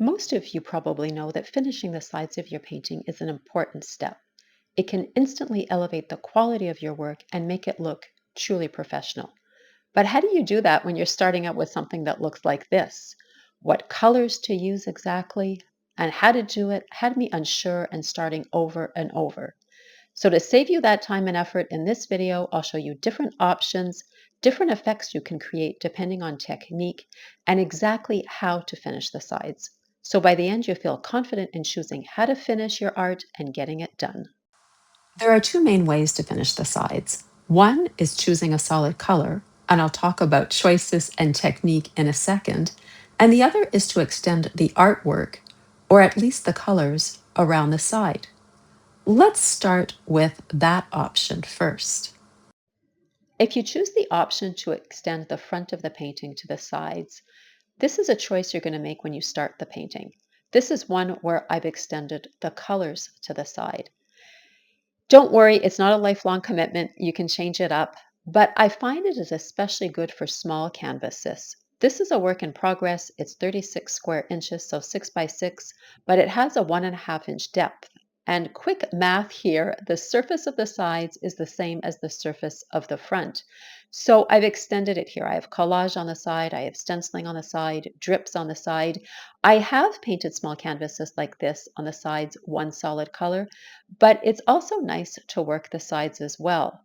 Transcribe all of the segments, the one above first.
Most of you probably know that finishing the sides of your painting is an important step. It can instantly elevate the quality of your work and make it look truly professional. But how do you do that when you're starting out with something that looks like this? What colors to use exactly, and how to do it had me unsure and starting over and over. So to save you that time and effort in this video, I'll show you different options, different effects you can create depending on technique, and exactly how to finish the sides. So by the end, you feel confident in choosing how to finish your art and getting it done. There are two main ways to finish the sides. One is choosing a solid color, and I'll talk about choices and technique in a second. And the other is to extend the artwork, or at least the colors, around the side. Let's start with that option first. If you choose the option to extend the front of the painting to the sides, this is a choice you're going to make when you start the painting. This is one where I've extended the colors to the side. Don't worry, it's not a lifelong commitment. You can change it up, but I find it is especially good for small canvases. This is a work in progress. It's 36 square inches, so 6 by 6, but it has a 1.5-inch depth. And quick math here, the surface of the sides is the same as the surface of the front. So I've extended it here. I have collage on the side, I have stenciling on the side, drips on the side. I have painted small canvases like this on the sides, one solid color, but it's also nice to work the sides as well.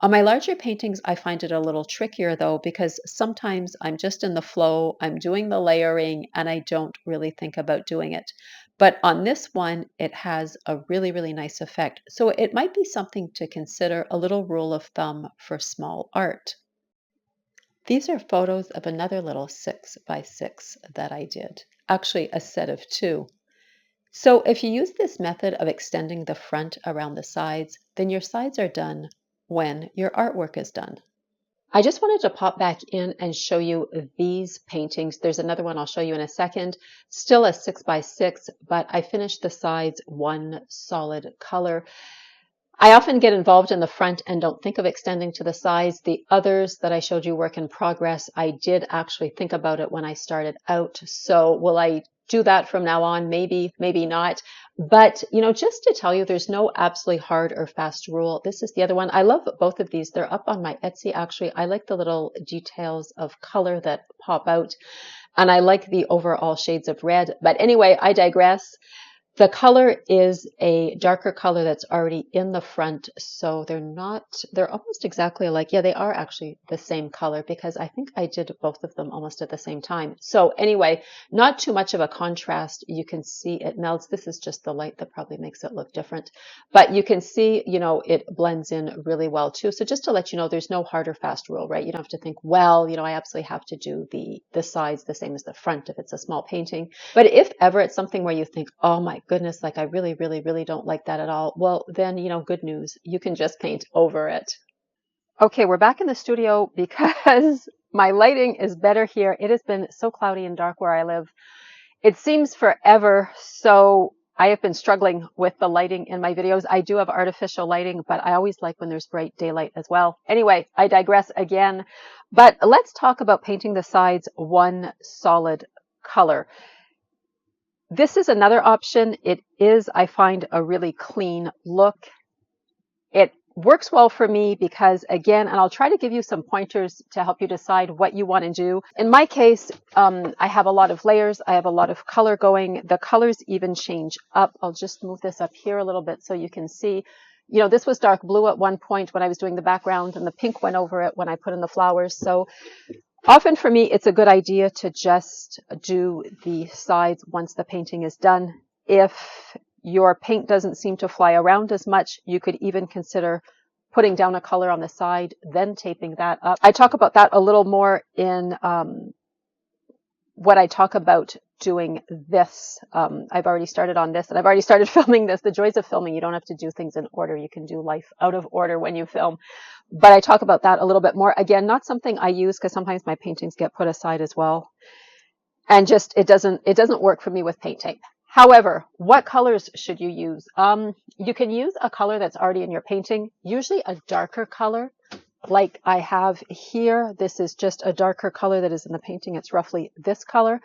On my larger paintings, I find it a little trickier though, because sometimes I'm just in the flow, I'm doing the layering, and I don't really think about doing it. But on this one, it has a really, really nice effect. So it might be something to consider, a little rule of thumb for small art. These are photos of another little 6 by 6 that I did, actually a set of two. So if you use this method of extending the front around the sides, then your sides are done when your artwork is done. I just wanted to pop back in and show you these paintings. There's another one I'll show you in a second. Still a 6 by 6, but I finished the sides one solid color. I often get involved in the front and don't think of extending to the sides. The others that I showed you work in progress, I did actually think about it when I started out. So will I do that from now on? Maybe, maybe not. But, just to tell you, there's no absolutely hard or fast rule. This is the other one. I love both of these. They're up on my Etsy, actually. I like the little details of color that pop out, and I like the overall shades of red. But anyway, I digress. The color is a darker color that's already in the front, so they're almost exactly alike. Yeah, they are actually the same color because I think I did both of them almost at the same time. So anyway, not too much of a contrast. You can see it melts. This is just the light that probably makes it look different. But you can see, it blends in really well too. So just to let you know, there's no hard or fast rule, right? You don't have to think, well, I absolutely have to do the sides the same as the front if it's a small painting. But if ever it's something where you think, oh my goodness, like I really, really, really don't like that at all, well, then, good news. You can just paint over it. Okay, we're back in the studio because my lighting is better here. It has been so cloudy and dark where I live. It seems forever, so I have been struggling with the lighting in my videos. I do have artificial lighting, but I always like when there's bright daylight as well. Anyway, I digress again. But let's talk about painting the sides one solid color. This is another option. It is, I find, a really clean look. It works well for me because, again, and I'll try to give you some pointers to help you decide what you want to do. In my case, I have a lot of layers. I have a lot of color going. The colors even change up. I'll just move this up here a little bit so you can see. This was dark blue at one point when I was doing the background, and the pink went over it when I put in the flowers. So often for me, it's a good idea to just do the sides once the painting is done. If your paint doesn't seem to fly around as much, you could even consider putting down a color on the side, then taping that up. I talk about that a little more in what I talk about doing this. I've already started on this, and I've already started filming this. The joys of filming, you don't have to do things in order. You can do life out of order when you film. But I talk about that a little bit more. Again, not something I use because sometimes my paintings get put aside as well. And just, it doesn't work for me with paint tape. However, what colors should you use? You can use a color that's already in your painting, usually a darker color. Like I have here, this is just a darker color that is in the painting. It's roughly this color.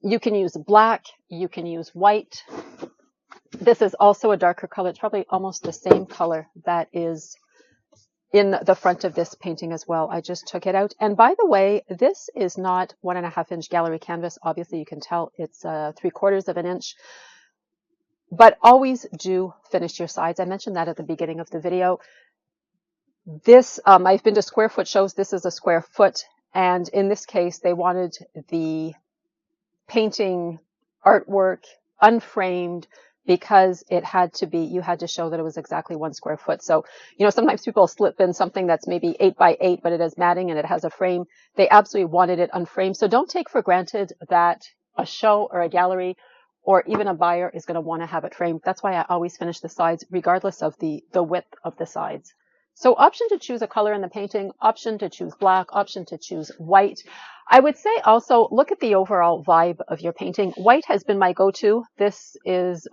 You can use black, you can use white. This is also a darker color. It's probably almost the same color that is in the front of this painting as well. I just took it out. And by the way, this is not 1.5-inch gallery canvas. Obviously, you can tell it's 3/4 of an inch. But always do finish your sides. I mentioned that at the beginning of the video. This, I've been to square foot shows. This is a square foot. And in this case, they wanted the painting artwork unframed because it had to be, you had to show that it was exactly 1 square foot. So, sometimes people slip in something that's maybe 8 by 8, but it has matting and it has a frame. They absolutely wanted it unframed. So don't take for granted that a show or a gallery or even a buyer is going to want to have it framed. That's why I always finish the sides regardless of the width of the sides. So option to choose a color in the painting, option to choose black, option to choose white. I would say also look at the overall vibe of your painting. White has been my go-to. This is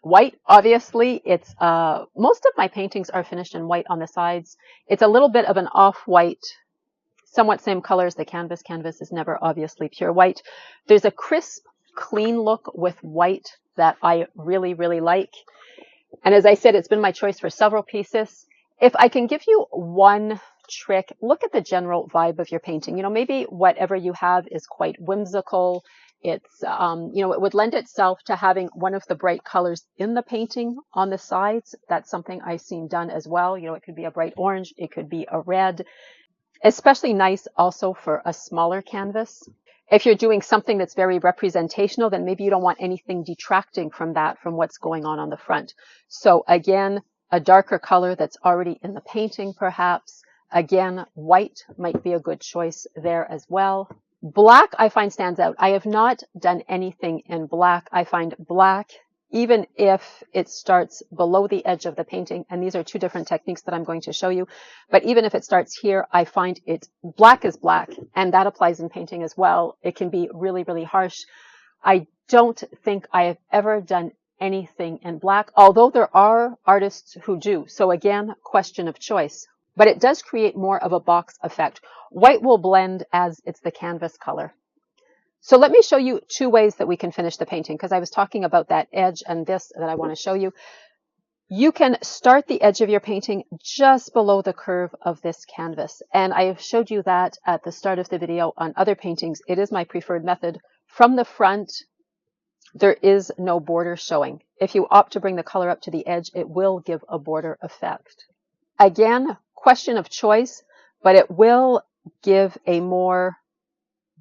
white, obviously. It's most of my paintings are finished in white on the sides. It's a little bit of an off-white, somewhat same color as the canvas. Canvas is never obviously pure white. There's a crisp, clean look with white that I really, really like. And as I said, it's been my choice for several pieces. If I can give you one trick, look at the general vibe of your painting. Maybe whatever you have is quite whimsical. It's, it would lend itself to having one of the bright colors in the painting on the sides. That's something I've seen done as well. It could be a bright orange. It could be a red. Especially nice also for a smaller canvas. If you're doing something that's very representational, then maybe you don't want anything detracting from that, from what's going on the front. So again, a darker color that's already in the painting, perhaps. Again, white might be a good choice there as well. Black, I find, stands out. I have not done anything in black. I find black, even if it starts below the edge of the painting, and these are 2 different techniques that I'm going to show you, but even if it starts here, I find it black is black, and that applies in painting as well. It can be really, really harsh. I don't think I have ever done anything in black, although there are artists who do. So again, question of choice. But it does create more of a box effect. White will blend as it's the canvas color. So let me show you 2 ways that we can finish the painting, because I was talking about that edge and this that I want to show you. You can start the edge of your painting just below the curve of this canvas. And I have showed you that at the start of the video on other paintings. It is my preferred method. From the front, there is no border showing. If you opt to bring the color up to the edge, it will give a border effect. Again, question of choice, but it will give a more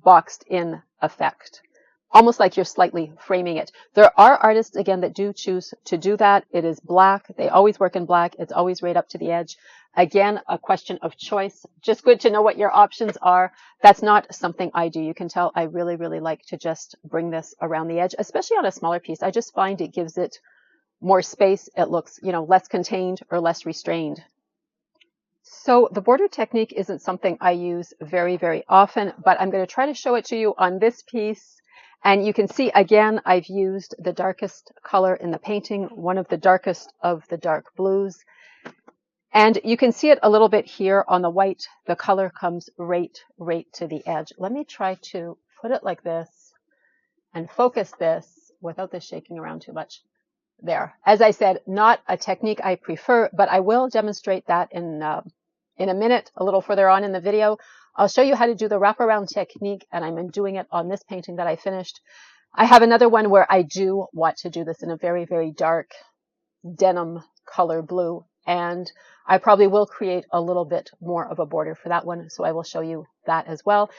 boxed in effect. Almost like you're slightly framing it. There are artists, again, that do choose to do that. It is black. They always work in black. It's always right up to the edge. Again, a question of choice. Just good to know what your options are. That's not something I do. You can tell I really, really like to just bring this around the edge, especially on a smaller piece. I just find it gives it more space. It looks, less contained or less restrained. So the border technique isn't something I use very, very often, but I'm going to try to show it to you on this piece. And you can see, again, I've used the darkest color in the painting, one of the darkest of the dark blues. And you can see it a little bit here on the white. The color comes right to the edge. Let me try to put it like this and focus this without this shaking around too much. There. As I said, not a technique I prefer, but I will demonstrate that in a minute, a little further on in the video. I'll show you how to do the wraparound technique, and I'm doing it on this painting that I finished. I have another one where I do want to do this in a very, very dark denim color blue, and I probably will create a little bit more of a border for that one, so I will show you that as well.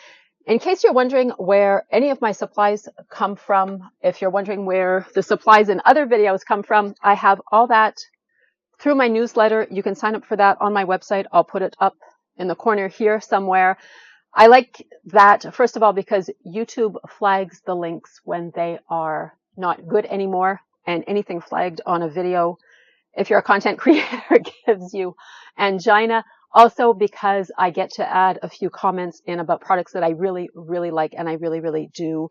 In case you're wondering where any of my supplies come from, if you're wondering where the supplies in other videos come from, I have all that through my newsletter. You can sign up for that on my website. I'll put it up in the corner here somewhere. I like that, first of all, because YouTube flags the links when they are not good anymore, and anything flagged on a video, if you're a content creator, gives you angina. Also because I get to add a few comments in about products that I really, really like, and I really, really do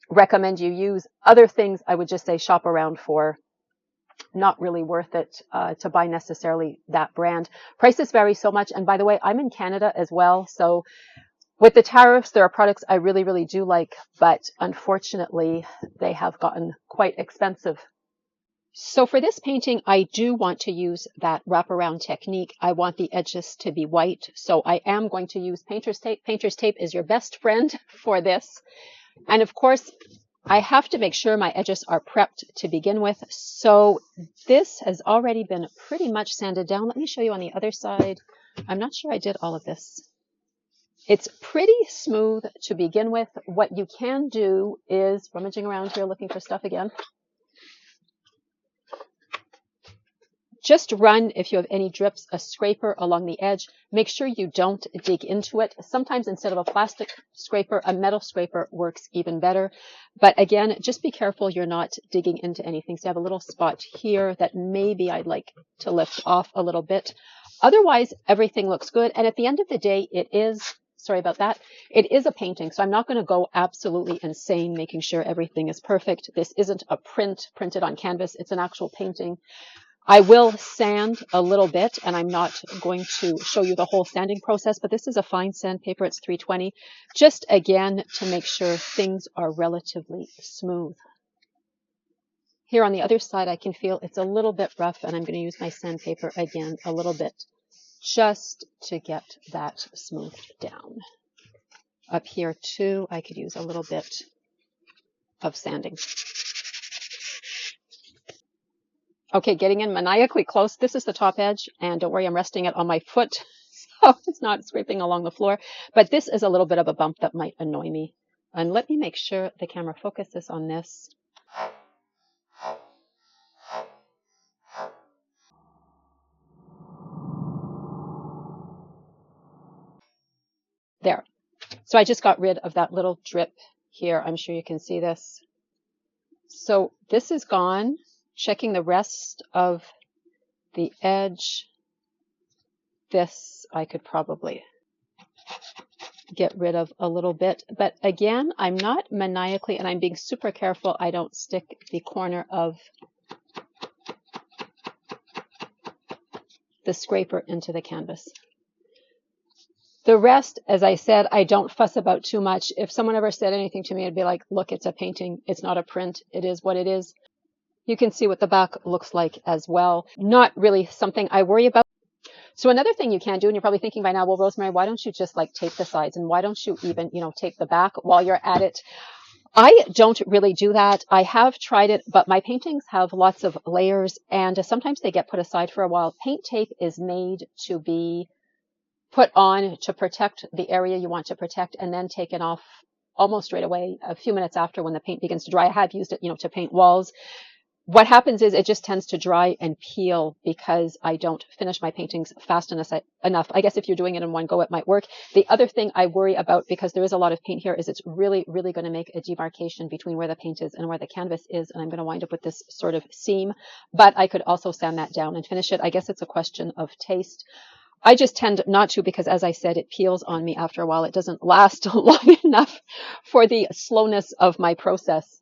recommend you use. Other things I would just say shop around for. Not really worth it to buy necessarily that brand. Prices vary so much. And by the way, I'm in Canada as well. So With the tariffs, there are products I really, really do like, but unfortunately, they have gotten quite expensive. So for this painting, I do want to use that wraparound technique. I want the edges to be white, so I am going to use painter's tape. Painter's tape is your best friend for this. And of course, I have to make sure my edges are prepped to begin with. So this has already been pretty much sanded down. Let me show you on the other side. I'm not sure I did all of this. It's pretty smooth to begin with. What you can do is, rummaging around here looking for stuff again, just run, if you have any drips, a scraper along the edge. Make sure you don't dig into it. Sometimes instead of a plastic scraper, a metal scraper works even better. But again, just be careful you're not digging into anything. So I have a little spot here that maybe I'd like to lift off a little bit. Otherwise, everything looks good. And at the end of the day, it is, sorry about that, it is a painting. So I'm not going to go absolutely insane making sure everything is perfect. This isn't a print printed on canvas. It's an actual painting. I will sand a little bit, and I'm not going to show you the whole sanding process, but this is a fine sandpaper. It's 320, just again to make sure things are relatively smooth. Here on the other side, I can feel it's a little bit rough, and I'm going to use my sandpaper again a little bit just to get that smoothed down. Up here too, I could use a little bit of sanding. Okay, getting in maniacally close. This is the top edge, and don't worry, I'm resting it on my foot, so it's not scraping along the floor. But this is a little bit of a bump that might annoy me. And let me make sure the camera focuses on this. There. So I just got rid of that little drip here. I'm sure you can see this. So this is gone. Checking the rest of the edge. This I could probably get rid of a little bit. But again, I'm not maniacally, and I'm being super careful I don't stick the corner of the scraper into the canvas. The rest, as I said, I don't fuss about too much. If someone ever said anything to me, I'd be like, look, it's a painting. It's not a print. It is what it is. You can see what the back looks like as well. Not really something I worry about. So another thing you can do, and you're probably thinking by now, well, Rosemary, why don't you just like tape the sides, and why don't you even, tape the back while you're at it? I don't really do that. I have tried it, but my paintings have lots of layers, and sometimes they get put aside for a while. Paint tape is made to be put on to protect the area you want to protect, and then taken off almost right away, a few minutes after when the paint begins to dry. I have used it, to paint walls. What happens is it just tends to dry and peel because I don't finish my paintings fast enough. I guess if you're doing it in one go, it might work. The other thing I worry about, because there is a lot of paint here, is it's really, really going to make a demarcation between where the paint is and where the canvas is. And I'm going to wind up with this sort of seam, but I could also sand that down and finish it. I guess it's a question of taste. I just tend not to because, as I said, it peels on me after a while. It doesn't last long enough for the slowness of my process.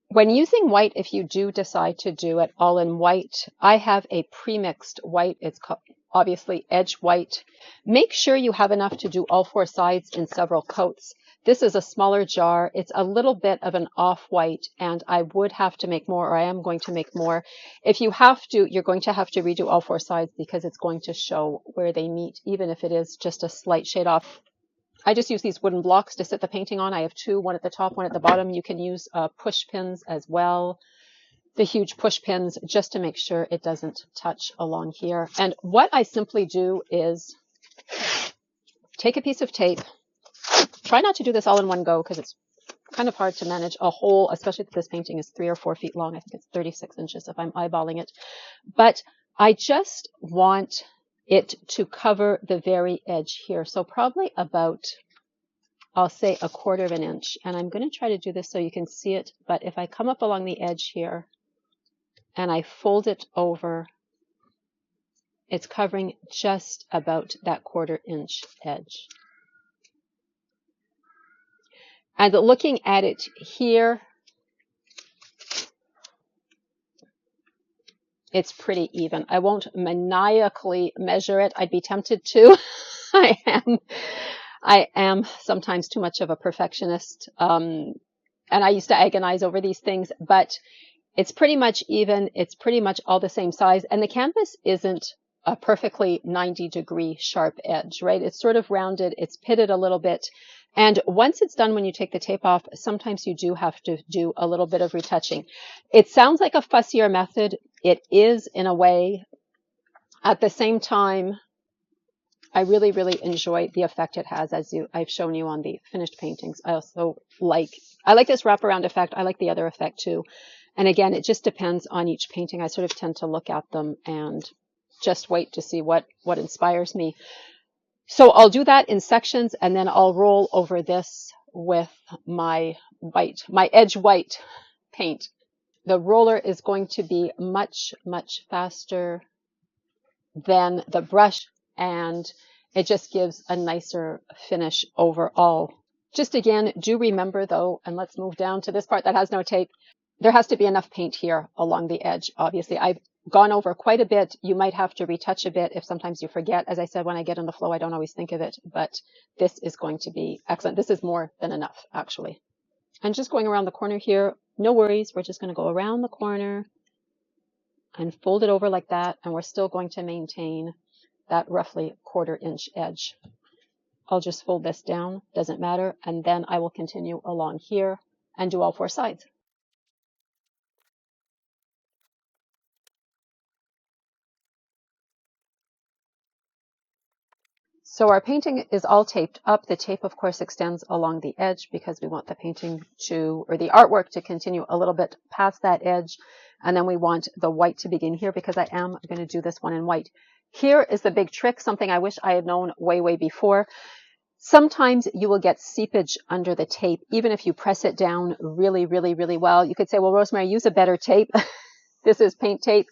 When using white, if you do decide to do it all in white, I have a pre-mixed white. It's obviously edge white. Make sure you have enough to do all four sides in several coats. This is a smaller jar. It's a little bit of an off-white, and I would have to make more, or I am going to make more. If you have to, you're going to have to redo all four sides because it's going to show where they meet, even if it is just a slight shade off. I just use these wooden blocks to sit the painting on. I have two, one at the top, one at the bottom. You can use push pins as well, the huge push pins, just to make sure it doesn't touch along here. And what I simply do is take a piece of tape. Try not to do this all in one go because it's kind of hard to manage a whole, especially if this painting is 3 or 4 feet long. I think it's 36 inches if I'm eyeballing it. But I just want it to cover the very edge here. So probably about, I'll say, 1/4 of an inch. And I'm going to try to do this so you can see it. But if I come up along the edge here and I fold it over, it's covering just about that 1/4 inch edge. And looking at it here, it's pretty even. I won't maniacally measure it. I'd be tempted to. I am. I am sometimes too much of a perfectionist, and I used to agonize over these things, but it's pretty much even. It's pretty much all the same size. And the canvas isn't a perfectly 90-degree sharp edge, right? It's sort of rounded. It's pitted a little bit. And once it's done, when you take the tape off, sometimes you do have to do a little bit of retouching. It sounds like a fussier method. It is in a way. At the same time, I really, really enjoy the effect it has, as I've shown you on the finished paintings. I like this wraparound effect. I like the other effect too. And again, it just depends on each painting. I sort of tend to look at them and just wait to see what inspires me. So I'll do that in sections, and then I'll roll over this with my edge white paint. The roller is going to be much, much faster than the brush, and it just gives a nicer finish overall. Just again, do remember though, and let's move down to this part that has no tape. There has to be enough paint here along the edge. Obviously, I've gone over quite a bit. You might have to retouch a bit if sometimes you forget. As I said, when I get in the flow, I don't always think of it, but this is going to be excellent. This is more than enough, actually. And just going around the corner here, no worries. We're just going to go around the corner and fold it over like that, and we're still going to maintain that roughly 1/4 inch edge. I'll just fold this down, doesn't matter, and then I will continue along here and do all 4 sides. So our painting is all taped up. The tape, of course, extends along the edge because we want the painting or the artwork to continue a little bit past that edge. And then we want the white to begin here because I am going to do this one in white. Here is the big trick, something I wish I had known way, way before. Sometimes you will get seepage under the tape, even if you press it down really, really, really well. You could say, well, Rosemary, use a better tape. This is paint tape.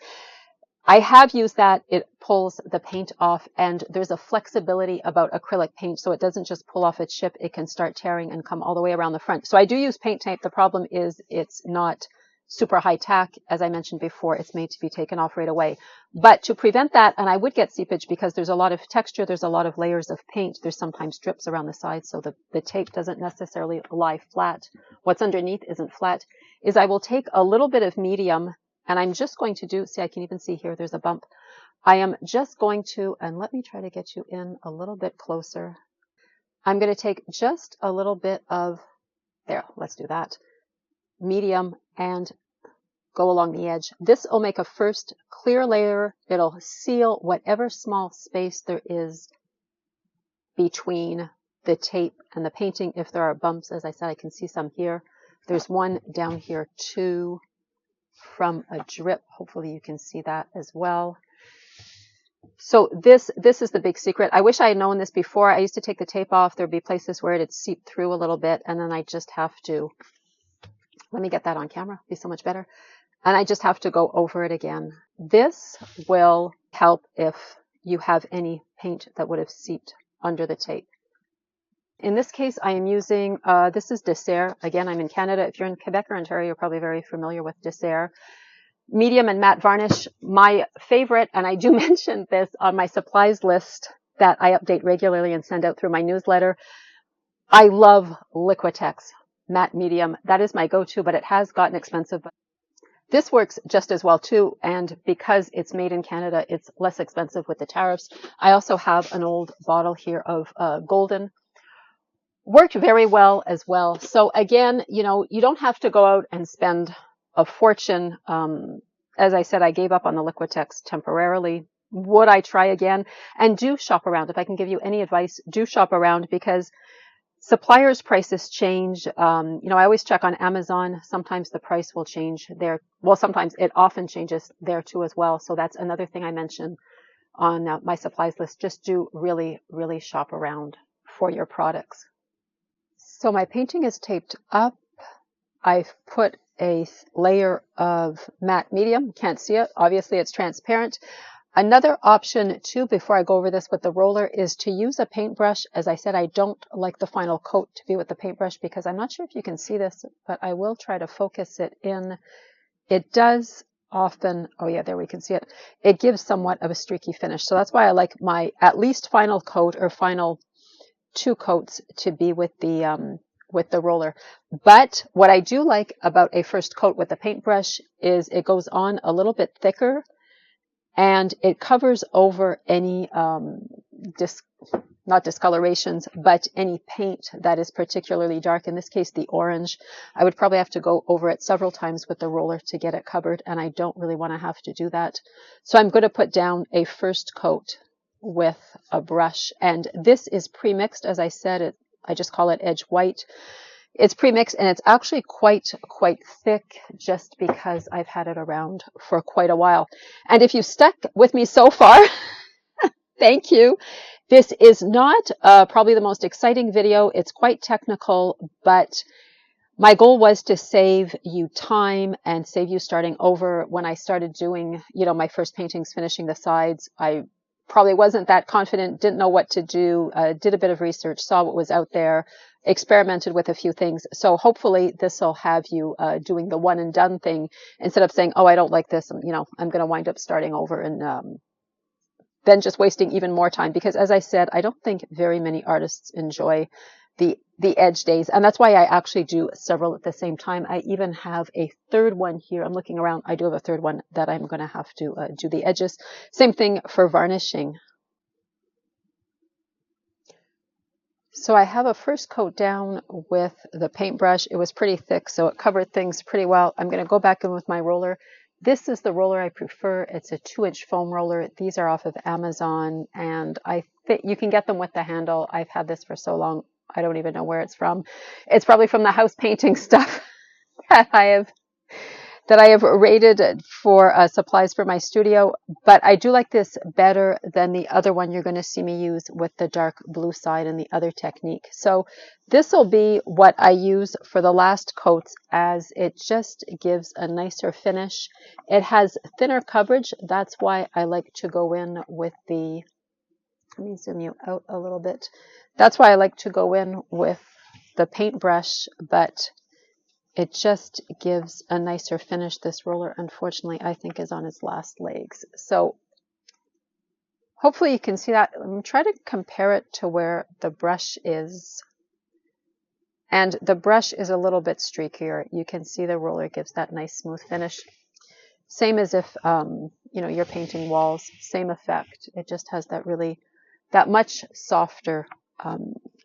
I have used that. It pulls the paint off, and there's a flexibility about acrylic paint, so it doesn't just pull off its chip. It can start tearing and come all the way around the front. So I do use paint tape. The problem is it's not super high tack. As I mentioned before, it's made to be taken off right away. But to prevent that, and I would get seepage because there's a lot of texture, there's a lot of layers of paint, there's sometimes drips around the sides, so the tape doesn't necessarily lie flat. What's underneath isn't flat, is I will take a little bit of medium, and I'm just going to do, see, I can even see here, there's a bump. I am just going to, and let me try to get you in a little bit closer. I'm going to take just a little bit of, there, let's do that, medium, and go along the edge. This will make a first clear layer. It'll seal whatever small space there is between the tape and the painting. If there are bumps, as I said, I can see some here. There's one down here too from a drip. Hopefully you can see that as well. So this is the big secret. I wish I had known this before. I used to take the tape off. There'd be places where it'd seep through a little bit, and then I just have to, let me get that on camera, it'd be so much better. And I just have to go over it again. This will help if you have any paint that would have seeped under the tape. In this case, I am using, this is Dessert. Again, I'm in Canada. If you're in Quebec or Ontario, you're probably very familiar with Dessert. Medium and matte varnish. My favorite, and I do mention this on my supplies list that I update regularly and send out through my newsletter. I love Liquitex matte medium. That is my go-to, but it has gotten expensive. This works just as well too, and because it's made in Canada, it's less expensive with the tariffs. I also have an old bottle here of Golden. Worked very well as well. So again, you know, you don't have to go out and spend a fortune. As I said, I gave up on the Liquitex temporarily. Would I try again? And do shop around. If I can give you any advice, do shop around because suppliers' prices change. You know, I always check on Amazon. Sometimes the price will change there. Well, sometimes it often changes there too as well. So that's another thing I mention on my supplies list. Just do really, really shop around for your products. So my painting is taped up. I've put a layer of matte medium. Can't see it. Obviously, it's transparent. Another option too, before I go over this with the roller, is to use a paintbrush. As I said, I don't like the final coat to be with the paintbrush because I'm not sure if you can see this, but I will try to focus it in. It does often, oh yeah, there we can see it. It gives somewhat of a streaky finish. So that's why I like my at least final coat or final 2 coats to be with the roller. But what I do like about a first coat with the paintbrush is it goes on a little bit thicker and it covers over any not discolorations, but any paint that is particularly dark. In this case, the orange. I would probably have to go over it several times with the roller to get it covered, and I don't really want to have to do that. So I'm going to put down a first coat with a brush, and this is pre-mixed. As I said, I just call it Edge White. It's pre-mixed, and it's actually quite thick just because I've had it around for quite a while. And if you stuck with me so far, thank you. This is not probably the most exciting video. It's quite technical, but my goal was to save you time and save you starting over. When I started doing, my first paintings, finishing the sides, I probably wasn't that confident, didn't know what to do, did a bit of research, saw what was out there, experimented with a few things. So hopefully this will have you doing the one and done thing instead of saying, oh, I don't like this. I'm going to wind up starting over and then just wasting even more time. Because as I said, I don't think very many artists enjoy the edge days. And that's why I actually do several at the same time. I even have a third one here. I'm looking around. I do have a third one that I'm going to have to do the edges. Same thing for varnishing. So I have a first coat down with the paintbrush. It was pretty thick, so it covered things pretty well. I'm going to go back in with my roller. This is the roller I prefer. It's a 2-inch foam roller. These are off of Amazon, and I think you can get them with the handle. I've had this for so long, I don't even know where it's from. It's probably from the house painting stuff that I have raided for supplies for my studio. But I do like this better than the other one you're going to see me use with the dark blue side and the other technique. So this will be what I use for the last coats, as it just gives a nicer finish. It has thinner coverage. That's why I like to go in with the, let me zoom you out a little bit. That's why I like to go in with the paintbrush, but it just gives a nicer finish. This roller, unfortunately, I think is on its last legs. So hopefully you can see that. I'm going to try to compare it to where the brush is. And the brush is a little bit streakier. You can see the roller gives that nice smooth finish. Same as if, you're painting walls, same effect. It just has that much softer,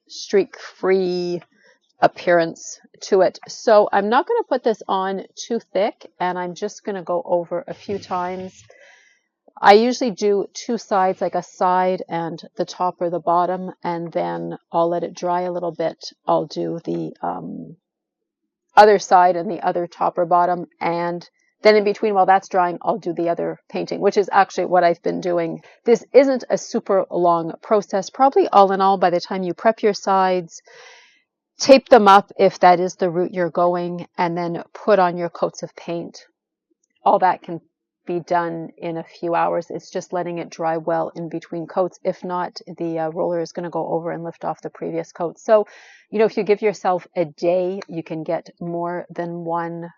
streak-free appearance to it. So I'm not going to put this on too thick, and I'm just going to go over a few times. I usually do 2 sides, like a side and the top or the bottom, and then I'll let it dry a little bit. I'll do the other side and the other top or bottom, and then in between, while that's drying, I'll do the other painting, which is actually what I've been doing. This isn't a super long process. Probably all in all, by the time you prep your sides, tape them up if that is the route you're going, and then put on your coats of paint, all that can be done in a few hours. It's just letting it dry well in between coats. If not, the roller is going to go over and lift off the previous coat. So, if you give yourself a day, you can get more than one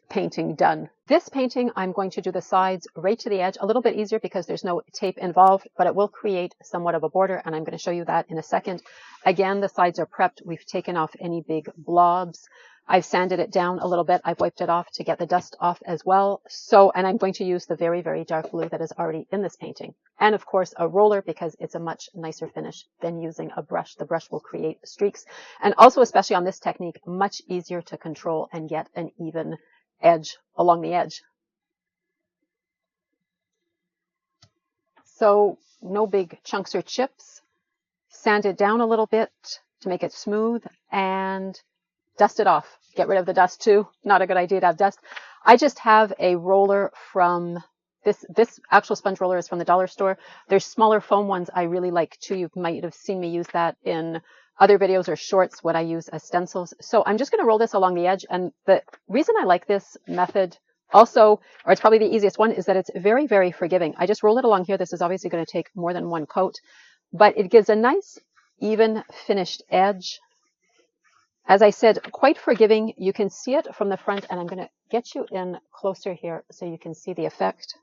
painting done. This painting, I'm going to do the sides right to the edge, a little bit easier because there's no tape involved, but it will create somewhat of a border, and I'm going to show you that in a second. Again, the sides are prepped. We've taken off any big blobs. I've sanded it down a little bit. I've wiped it off to get the dust off as well. And I'm going to use the very, very dark blue that is already in this painting. And of course, a roller, because it's a much nicer finish than using a brush. The brush will create streaks. And also, especially on this technique, much easier to control and get an even edge along the edge. So no big chunks or chips. Sand it down a little bit to make it smooth and dust it off. Get rid of the dust too. Not a good idea to have dust. I just have a roller from this actual sponge roller is from the dollar store. There's smaller foam ones I really like too. You might have seen me use that in other videos or shorts when I use as stencils. So I'm just going to roll this along the edge. And the reason I like this method also, or it's probably the easiest one, is that it's very, very forgiving. I just roll it along here. This is obviously going to take more than one coat, but it gives a nice, even finished edge. As I said, quite forgiving. You can see it from the front, and I'm going to get you in closer here so you can see the effect.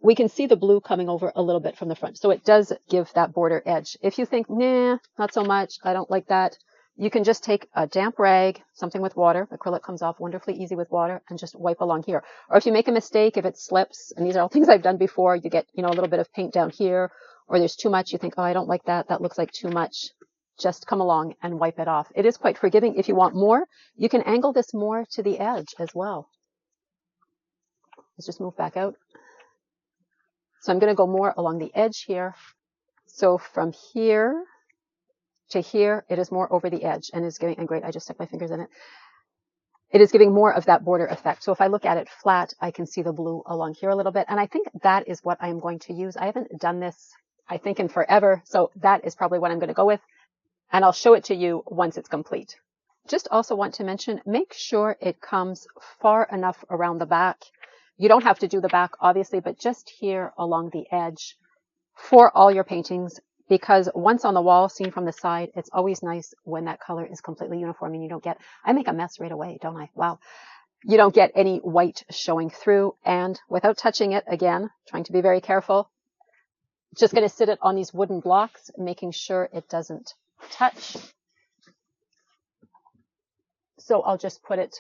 we can see the blue coming over a little bit from the front. So it does give that border edge. If you think, nah, not so much, I don't like that, you can just take a damp rag, something with water. Acrylic comes off wonderfully easy with water, and just wipe along here. Or if you make a mistake, if it slips, and these are all things I've done before, you get, a little bit of paint down here, or there's too much, you think, oh, I don't like that, that looks like too much. Just come along and wipe it off. It is quite forgiving. If you want more, you can angle this more to the edge as well. Let's just move back out. So I'm going to go more along the edge here. So from here to here, it is more over the edge and is giving, and great, I just stuck my fingers in it. It is giving more of that border effect. So if I look at it flat, I can see the blue along here a little bit. And I think that is what I'm going to use. I haven't done this, I think, in forever. So that is probably what I'm going to go with. And I'll show it to you once it's complete. Just also want to mention, make sure it comes far enough around the back. You don't have to do the back, obviously, but just here along the edge for all your paintings, because once on the wall, seen from the side, it's always nice when that color is completely uniform and you don't get, I make a mess right away, don't I? Wow. You don't get any white showing through. And without touching it, again, trying to be very careful, just going to sit it on these wooden blocks, making sure it doesn't touch. So I'll just put it,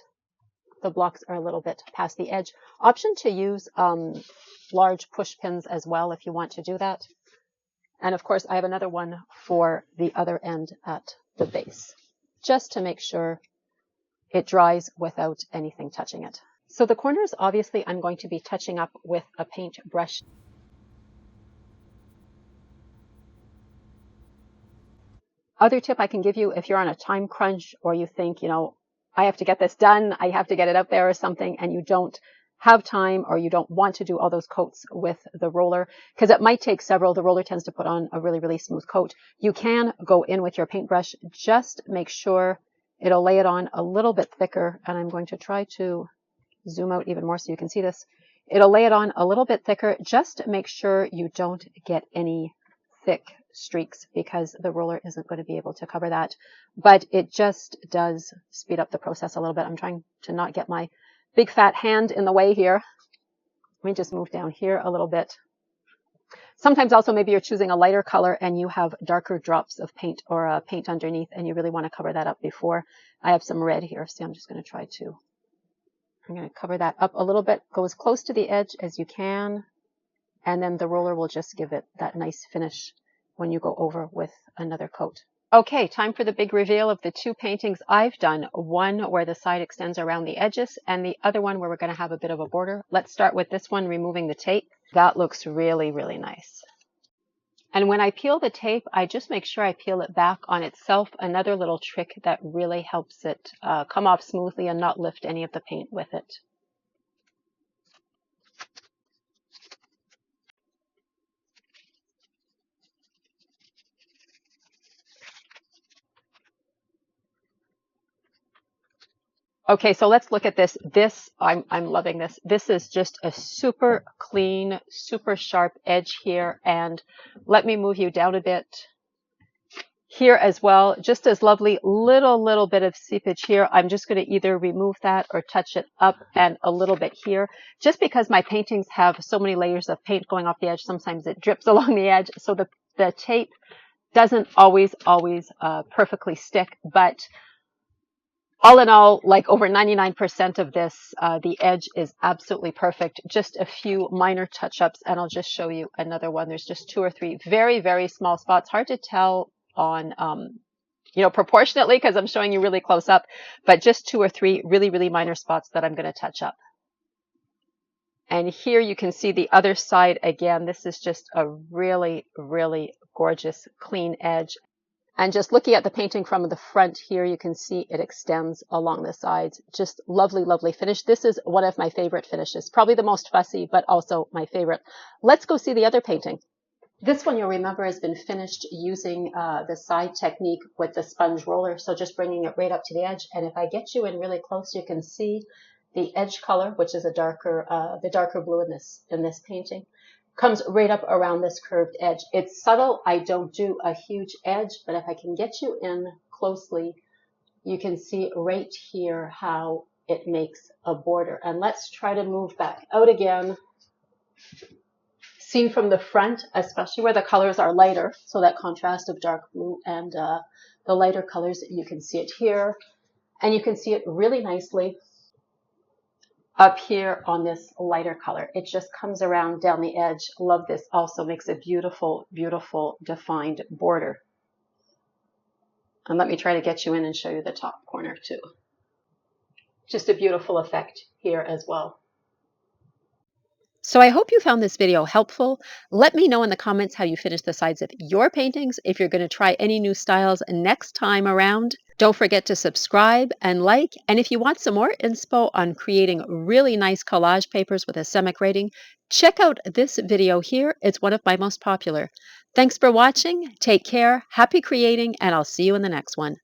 the blocks are a little bit past the edge. Option to use large push pins as well if you want to do that. And of course, I have another one for the other end at the base, just to make sure it dries without anything touching it. So the corners, obviously, I'm going to be touching up with a paint brush. Other tip I can give you, if you're on a time crunch or you think, I have to get this done, I have to get it up there or something, and you don't have time or you don't want to do all those coats with the roller, because it might take several. The roller tends to put on a really, really smooth coat. You can go in with your paintbrush. Just make sure it'll lay it on a little bit thicker, and I'm going to try to zoom out even more so you can see this. It'll lay it on a little bit thicker. Just make sure you don't get any thick streaks, because the roller isn't going to be able to cover that. But it just does speed up the process a little bit. I'm trying to not get my big fat hand in the way here. Let me just move down here a little bit. Sometimes also maybe you're choosing a lighter color and you have darker drops of paint or paint underneath, and you really want to cover that up before. I have some red here, so I'm just going to try to, I'm going to cover that up a little bit. Go as close to the edge as you can, and then the roller will just give it that nice finish when you go over with another coat. Okay, time for the big reveal of the two paintings I've done. One where the side extends around the edges, and the other one where we're going to have a bit of a border. Let's start with this one, removing the tape. That looks really, really nice. And when I peel the tape, I just make sure I peel it back on itself. Another little trick that really helps it come off smoothly and not lift any of the paint with it. Okay, so let's look at this. I'm loving this. This is just a super clean, super sharp edge here. And let me move you down a bit here as well. Just as lovely, little bit of seepage here. I'm just going to either remove that or touch it up, and a little bit here. Just because my paintings have so many layers of paint going off the edge, sometimes it drips along the edge. So the tape doesn't always perfectly stick, but all in all, like over 99% of this, the edge is absolutely perfect. Just a few minor touch-ups, and I'll just show you another one. There's just 2 or 3 very, very small spots. Hard to tell on, proportionately, because I'm showing you really close up, but just 2 or 3 really, really minor spots that I'm going to touch up. And here you can see the other side again. This is just a really, really gorgeous, clean edge. And just looking at the painting from the front here, you can see it extends along the sides. Just lovely, lovely finish. This is one of my favorite finishes. Probably the most fussy, but also my favorite. Let's go see the other painting. This one, you'll remember, has been finished using the side technique with the sponge roller. So just bringing it right up to the edge. And if I get you in really close, you can see the edge color, which is the darker blue in this painting. Comes right up around this curved edge. It's subtle. I don't do a huge edge, but if I can get you in closely, you can see right here how it makes a border. And let's try to move back out again. Seen from the front, especially where the colors are lighter, so that contrast of dark blue and the lighter colors, you can see it here. And you can see it really nicely up here on this lighter color. It just comes around down the edge. Love this. Also makes a beautiful, beautiful defined border. And let me try to get you in and show you the top corner too. Just a beautiful effect here as well. So I hope you found this video helpful. Let me know in the comments how you finish the sides of your paintings. If you're going to try any new styles next time around, don't forget to subscribe and like. And if you want some more inspo on creating really nice collage papers with asemic rating, check out this video here. It's one of my most popular. Thanks for watching. Take care. Happy creating, and I'll see you in the next one.